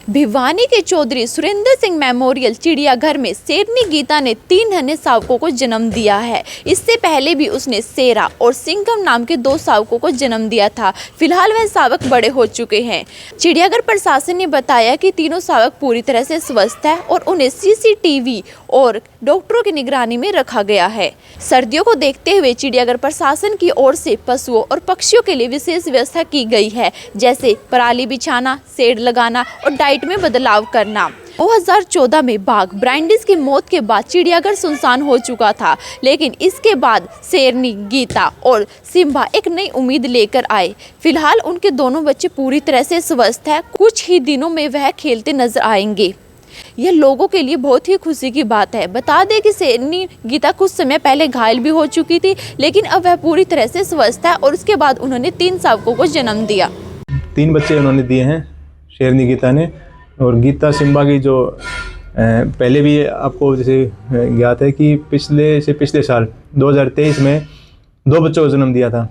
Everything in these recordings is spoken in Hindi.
भिवानी के चौधरी सुरेंद्र सिंह मेमोरियल चिड़ियाघर में शेरनी गीता ने 3 अन्य शावकों को जन्म दिया है। इससे पहले भी उसने शेरा और सिंघम नाम के 2 शावकों को जन्म दिया था। फिलहाल वह शावक बड़े हो चुके हैं। चिड़ियाघर प्रशासन ने बताया कि तीनों शावक पूरी तरह से स्वस्थ है और उन्हें सीसीटीवी और डॉक्टरों की निगरानी में रखा गया है। सर्दियों को देखते हुए चिड़ियाघर प्रशासन की ओर से पशुओं और पक्षियों के लिए विशेष व्यवस्था की गई है, जैसे पराली बिछाना, शेड लगाना और डाइट में बदलाव करना। 2014 में बाघ ब्रांडिस की मौत के बाद चिड़ियाघर सुनसान हो चुका था, लेकिन इसके बाद शेरनी, गीता और सिम्बा एक नई उम्मीद लेकर आए। फिलहाल उनके दोनों बच्चे पूरी तरह से स्वस्थ हैं। कुछ ही दिनों में वह खेलते नजर आएंगे। यह लोगों के लिए बहुत ही खुशी की बात है। बता दें कि शेरनी गीता कुछ समय पहले घायल भी हो चुकी थी, लेकिन अब वह पूरी तरह से स्वस्थ है और उसके बाद उन्होंने 3 शावकों को जन्म दिया। 3 बच्चे उन्होंने दिए हैं शेरनी गीता ने। और गीता सिम्बा की जो पहले भी आपको जैसे ज्ञात है कि पिछले साल 2023 में 2 बच्चों को जन्म दिया था।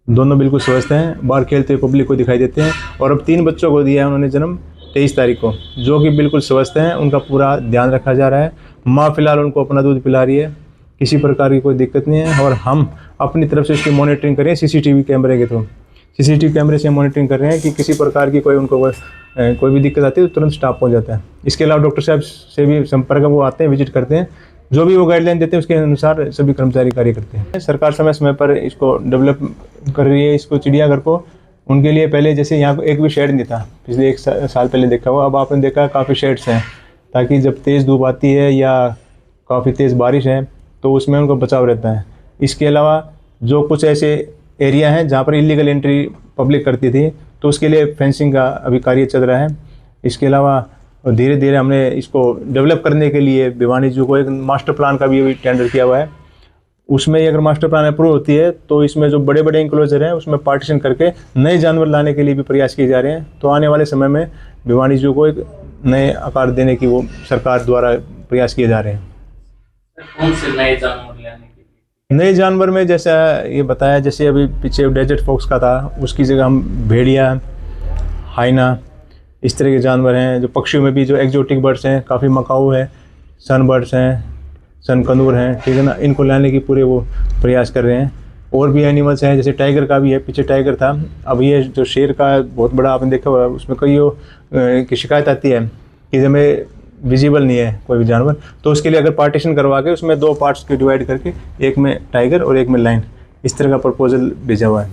दोनों बिल्कुल स्वस्थ हैं, बाहर खेलते हुए पब्लिक को दिखाई देते हैं। और अब 3 बच्चों को दिया है उन्होंने जन्म 23 तारीख को, जो कि बिल्कुल स्वस्थ हैं। उनका पूरा ध्यान रखा जा रहा है। माँ फिलहाल उनको अपना दूध पिला रही है, किसी प्रकार की कोई दिक्कत नहीं है। और हम अपनी तरफ से इसकी मॉनिटरिंग करें सीसीटीवी कैमरे के थ्रू। सीसीटीवी कैमरे से मॉनिटरिंग कर रहे हैं कि किसी प्रकार की कोई भी दिक्कत आती है तो तुरंत स्टॉप हो जाता है। इसके अलावा डॉक्टर साहब से भी संपर्क वो आते हैं, विजिट करते हैं, जो भी वो गाइडलाइन देते हैं उसके अनुसार सभी कर्मचारी कार्य करते हैं। सरकार समय समय पर इसको डेवलप कर रही है, इसको चिड़ियाघर को। उनके लिए पहले जैसे यहाँ एक भी शेड नहीं था, पिछले 1 साल पहले देखा हुआ। अब आपने देखा काफ़ी शेड्स हैं, ताकि जब तेज़ धूप आती है या काफ़ी तेज़ बारिश है तो उसमें उनको बचाव रहता है। इसके अलावा जो कुछ ऐसे एरिया हैं जहाँ पर इलीगल एंट्री पब्लिक करती थी, तो उसके लिए फेंसिंग का अभी कार्य चल रहा है। इसके अलावा धीरे धीरे हमने इसको डेवलप करने के लिए भिवानी जू को एक मास्टर प्लान का भी टेंडर किया हुआ है। उसमें अगर मास्टर प्लान अप्रूव होती है तो इसमें जो बड़े बड़े इंक्लोजर हैं उसमें पार्टीशन करके नए जानवर लाने के लिए भी प्रयास किए जा रहे हैं। तो आने वाले समय में भिवानी जू को एक नए आकार देने की वो सरकार द्वारा प्रयास किए जा रहे हैं। कौन से नए जानवर लाने के लिए? नए जानवर में जैसा ये बताया, जैसे अभी पीछे डेजर्ट फॉक्स का था, उसकी जगह हम भेड़िया, हाइना, इस तरह के जानवर हैं। जो पक्षियों में भी जो एक्जोटिक बर्ड्स हैं, काफ़ी मकाऊ है, सन बर्ड्स हैं, सन कनूर हैं, ठीक है ना, इनको लाने की पूरे वो प्रयास कर रहे हैं। और भी एनिमल्स हैं, जैसे टाइगर का भी है, पीछे टाइगर था। अब ये जो शेर का बहुत बड़ा आपने देखा हुआ है, उसमें कई की शिकायत आती है कि हमें विजिबल नहीं है कोई भी जानवर। तो उसके लिए अगर पार्टीशन करवा के उसमें 2 पार्ट्स के डिवाइड करके, एक में टाइगर और एक में लाइन, इस तरह का प्रपोजल भेजा हुआ है।